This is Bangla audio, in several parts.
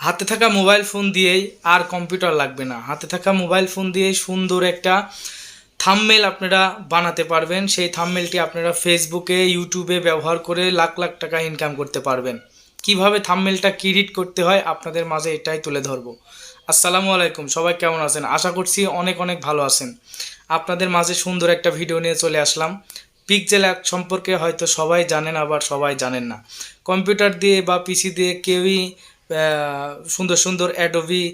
হাতে থাকা মোবাইল ফোন দিয়েই আর কম্পিউটার লাগবে না। হাতে থাকা মোবাইল ফোন দিয়েই সুন্দর একটা থাম্বনেল আপনারা বানাতে পারবেন। সেই থাম্বনেলটি আপনারা ফেসবুকে, ইউটিউবে ব্যবহার করে লাখ লাখ টাকা ইনকাম করতে পারবেন। কিভাবে থাম্বনেলটা ক্রিয়েট করতে হয় আপনাদের মাঝে এটাই তুলে ধরবো। আসসালামু আলাইকুম, সবাই কেমন আছেন? আশা করছি অনেক অনেক ভালো আছেন। আপনাদের মাঝে সুন্দর একটা ভিডিও নিয়ে চলে আসলাম। পিক্সেল অ্যাপ সম্পর্কে হয়তো সবাই জানেন, আবার সবাই জানেন না। কম্পিউটার দিয়ে বা পিসি দিয়ে কেউই সুন্দর সুন্দর অ্যাডোবি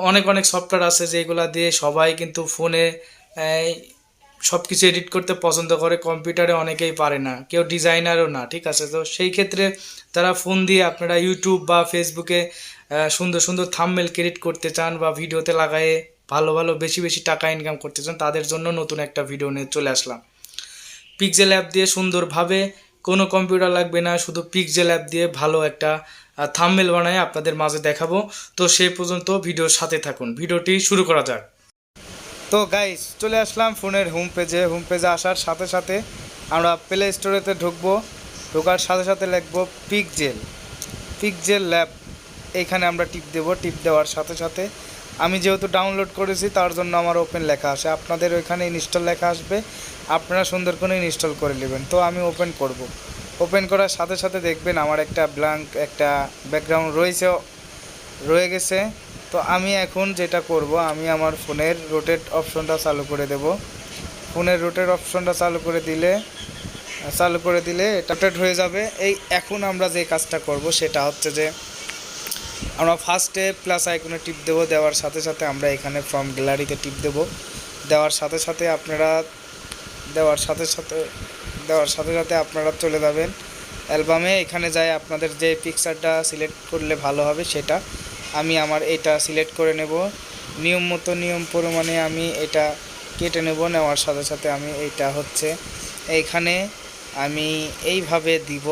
অনেক অনেক সফটওয়্যার আছে যেগুলো দিয়ে সবাই কিন্তু ফোনে সব কিছু এডিট করতে পছন্দ করে। কম্পিউটারে অনেকেই পারে না, কেউ ডিজাইনারও না, ঠিক আছে? তো সেই ক্ষেত্রে তারা ফোন দিয়ে আপনারা ইউটিউব বা ফেসবুকে সুন্দর সুন্দর থাম্বনেল ক্রিয়েট করতে চান বা ভিডিওতে লাগায়ে ভালো ভালো বেশি বেশি টাকা ইনকাম করতে চান, তাদের জন্য নতুন একটা ভিডিও নিয়ে চলে আসলাম। পিক্সেল অ্যাপ দিয়ে সুন্দরভাবে, কোনো কম্পিউটার লাগবে না, শুধু পিক্সেল অ্যাপ দিয়ে ভালো একটা থাম্বনেল বানায় আপনাদের মাঝে দেখাবো। তো সেই পর্যন্ত ভিডিওর সাথে থাকুন, ভিডিওটি শুরু করা যাক। তো গাইস, চলে আসলাম ফোনের হোম পেজে আসার সাথে সাথে আমরা প্লে স্টোরেতে ঢুকবো। ঢোকার সাথে সাথে লিখবো পিক্সেল ল্যাব। এইখানে আমরা টিপ দেবো। টিপ দেওয়ার সাথে সাথে আমি যেহেতু ডাউনলোড করেছি তার জন্য আমার ওপেন লেখা আসে, আপনাদের ওইখানে ইনস্টল লেখা আসবে, আপনারা সুন্দর করে ইনস্টল করে নেবেন। তো আমি ওপেন করব। ওপেন করার সাথে সাথে দেখবেন আমার একটা ব্ল্যাঙ্ক একটা ব্যাকগ্রাউন্ড রয়ে গেছে। তো আমি এখন যেটা করব, আমি আমার ফোনের রোটেট অপশনটা চালু করে দেব। ফোনের রোটেট অপশনটা চালু করে দিলে এটা রোটেট হয়ে যাবে। এখন আমরা যে কাজটা করব সেটা হচ্ছে যে আমরা ফার্স্টে প্লাস আইকনে টিপ দেবো। দেওয়ার সাথে সাথে আমরা এখানে ফ্রম গ্যালারিতে টিপ দেবো। দেওয়ার সাথে সাথে আপনারা চলে যাবেন অ্যালবামে। এখানে যায় আপনাদের যে পিকচারটা সিলেক্ট করলে ভালো হবে সেটা। আমি আমার এটা সিলেক্ট করে নেব। নিয়ম পরিমাণে আমি এটা কেটে নেব। নেওয়ার সাথে সাথে আমি এইটা হচ্ছে এইখানে আমি এইভাবে দিব।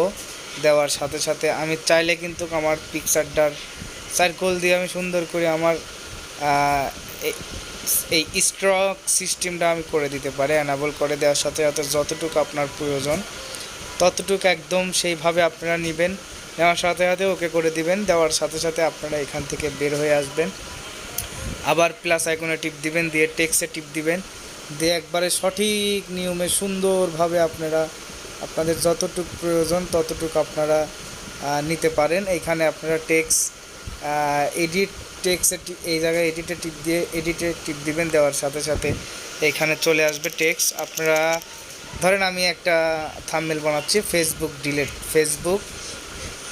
দেওয়ার সাথে সাথে আমি চাইলে কিন্তু আমার পিকচারটার সার্কেল দিয়ে আমি সুন্দর করে আমার এই স্ট্রক সিস্টেমটা আমি করে দিতে পারি। অ্যানাবল করে দেওয়ার সাথে সাথে যতটুকু আপনার প্রয়োজন ততটুকু একদম সেইভাবে আপনারা নেবেন। নেওয়ার সাথে সাথে ওকে করে দিবেন। দেওয়ার সাথে সাথে আপনারা এখান থেকে বের হয়ে আসবেন। আবার প্লাস আইকনে টিপ দিবেন, দিয়ে টেক্সটে টিপ দিবেন, দিয়ে একবারে সঠিক নিয়মে সুন্দরভাবে আপনাদের যতটুকু প্রয়োজন ততটুকু আপনারা নিতে পারেন। এইখানে আপনারা এই জায়গায় এডিটে টিপ দিবেন। দেওয়ার সাথে সাথে এইখানে চলে আসবে টেক্সট। আপনারা ধরেন আমি একটা থাম্বনেল বানাচ্ছি,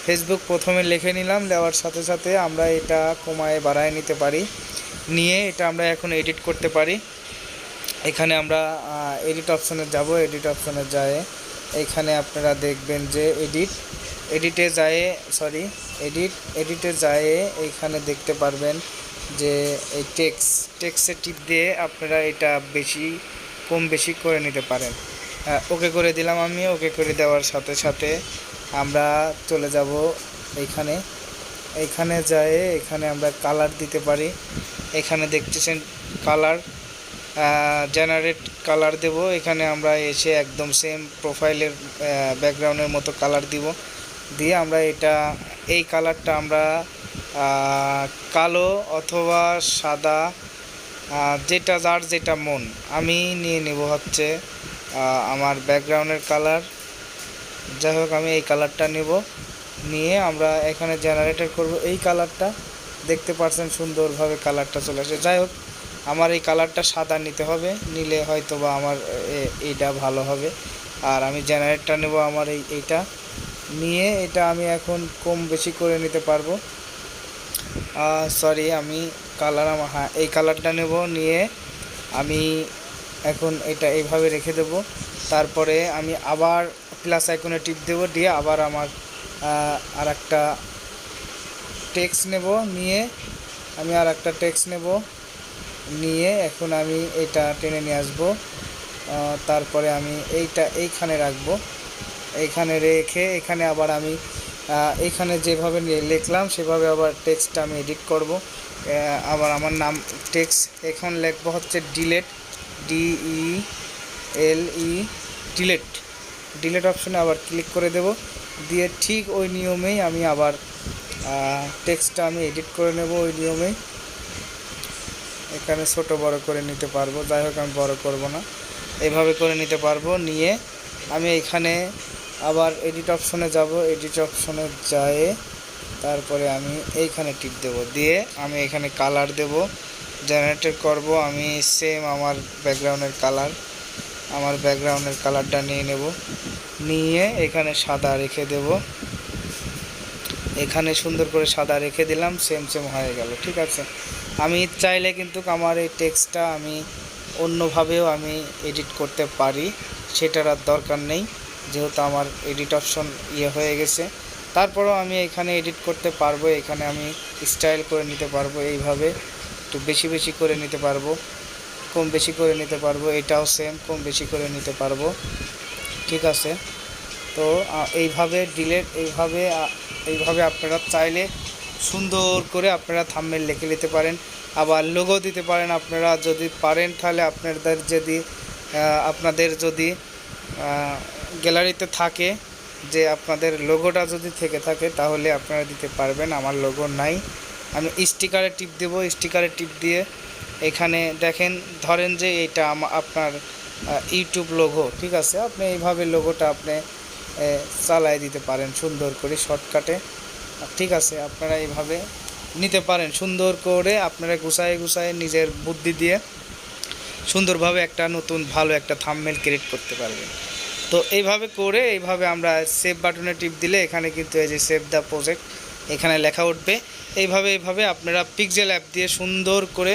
ফেসবুক প্রথমে লিখে নিলাম। দেওয়ার সাথে সাথে আমরা এটা কমায় বাড়ায় নিতে পারি। নিয়ে এটা আমরা এখন এডিট করতে পারি। এখানে আমরা এডিট অপশনে যাব। এডিট অপশনে যায় এইখানে আপনারা দেখবেন যে এডিটে যায় এইখানে দেখতে পারবেন যে এই টেক্সটে টিপ দিয়ে আপনারা এটা কম বেশি করে নিতে পারেন। ওকে করে দিলাম আমি। ওকে করে দেওয়ার সাথে সাথে আমরা চলে যাব এইখানে যায় এখানে আমরা কালার দিতে পারি। এখানে দেখতেছেন কালার, জেনারেট কালার দেব। এখানে আমরা এসে একদম সেম প্রোফাইলের ব্যাকগ্রাউন্ডের মতো কালার দিয়ে আমরা এই কালারটা আমরা কালো অথবা সাদা, যার যেটা মন। আমি নিয়ে নেব হচ্ছে আমার ব্যাকগ্রাউন্ডের কালার। যাই হোক, আমি এই কালারটা নিয়ে আমরা এখানে জেনারেটর করব। এই কালারটা দেখতে পাচ্ছেন সুন্দরভাবে কালারটা চলে আসে। যাই হোক, আমার এই কালারটা সাদা নিতে হবে, নিলে হয়তো বা আমার এইটা ভালো হবে। আর আমি জেনারেটর নেব আমার এইটা নিয়ে। এটা আমি এখন কম বেশি করে নিতে পারবো। আমি এই কালারটা নেব। নিয়ে আমি এখন এটা এইভাবে রেখে দেব। তারপরে আমি আবার প্লাস আইকনে টিপ দেব, দিয়ে আবার আমার আর একটা টেক্সট নেব। নিয়ে এখন আমি এটা টেনে নিয়ে আসবো। তারপরে আমি এইখানে রাখবো। এইখানে রেখে এখানে আবার আমি এইখানে যেভাবে লিখলাম সেভাবে আবার টেক্সটটা আমি এডিট করব। আবার আমার নাম টেক্সট এখন লিখবো হচ্ছে ডিলেট অপশনে আবার ক্লিক করে দেব। দিয়ে ঠিক ওই নিয়মেই আমি আবার টেক্সটটা আমি এডিট করে নেব ওই নিয়মেই। এখানে ছোট বড় করে নিতে পারবো, যাই হোক আমি বড় করব না, এইভাবে করে নিতে পারবো। নিয়ে আমি এখানে আবার এডিট অপশনে যাব, এডিট অপশনে যায় তারপরে আমি এইখানে টিপ দেব, দিয়ে আমি এখানে কালার দেব, জেনারেটর করব আমি সেম আমার ব্যাকগ্রাউন্ডের কালারটা নিয়ে নেব, নিয়ে এখানে সাদা রেখে দেব, এখানে সুন্দর করে সাদা রেখে দিলাম, সেম হয়ে গেল। ঠিক আছে, আমি চাইলে কিন্তু আমার এই টেক্সটটা আমি অন্যভাবেও আমি এডিট করতে পারি, সেটার আর দরকার নেই, যেহেতু আমার এডিট অপশন হয়ে গেছে। তারপরেও আমি এখানে এডিট করতে পারবো, এখানে আমি স্টাইল করে নিতে পারবো, এইভাবে একটু বেশি বেশি করে নিতে পারবো, কম বেশি করে নিতে পারবো, এটাও সেম কম বেশি করে নিতে পারবো। ঠিক আছে, তো এইভাবে আপনারা চাইলে সুন্দর করে আপনারা থাম্বনেল লিখে নিতে পারেন, আবার লোগো দিতে পারেন আপনারা যদি পারেন। তাহলে আপনাদের যদি গ্যালারিতে থাকে যে আপনাদের লোগোটা যদি থেকে থাকে তাহলে আপনারা দিতে পারবেন। আমার লোগো নাই, আমি স্টিকারে টিপ দেব, স্টিকারে টিপ দিয়ে এখানে দেখেন, ধরেন যে এটা আপনার ইউটিউব লোগো। ঠিক আছে, আপনি এইভাবে লোগোটা আপনি চালাই দিতে পারেন সুন্দর করে শর্টকাটে। ঠিক আছে, আপনারা এইভাবে নিতে পারেন, সুন্দর করে আপনারা গুছায়ে নিজের বুদ্ধি দিয়ে সুন্দরভাবে একটা নতুন ভালো একটা থাম্বনেল ক্রিয়েট করতে পারবেন। তো এইভাবে আমরা সেভ বাটনে টিপ দিলে এখানে কিন্তু এই যে সেভ দ্য প্রজেক্ট এখানে লেখা উঠবে। এইভাবে আপনারা পিক্সেল অ্যাপ দিয়ে সুন্দর করে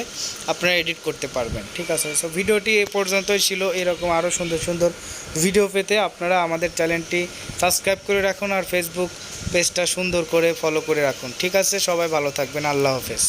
আপনারা এডিট করতে পারবেন। ঠিক আছে, সো ভিডিওটি এই পর্যন্তই ছিল। এরকম আরও সুন্দর ভিডিও পেতে আপনারা আমাদের চ্যানেলটি সাবস্ক্রাইব করে রাখুন আর ফেসবুক পেজটা সুন্দর করে ফলো করে রাখুন। ঠিক আছে, সবাই ভালো থাকবেন, আল্লাহ হাফেজ।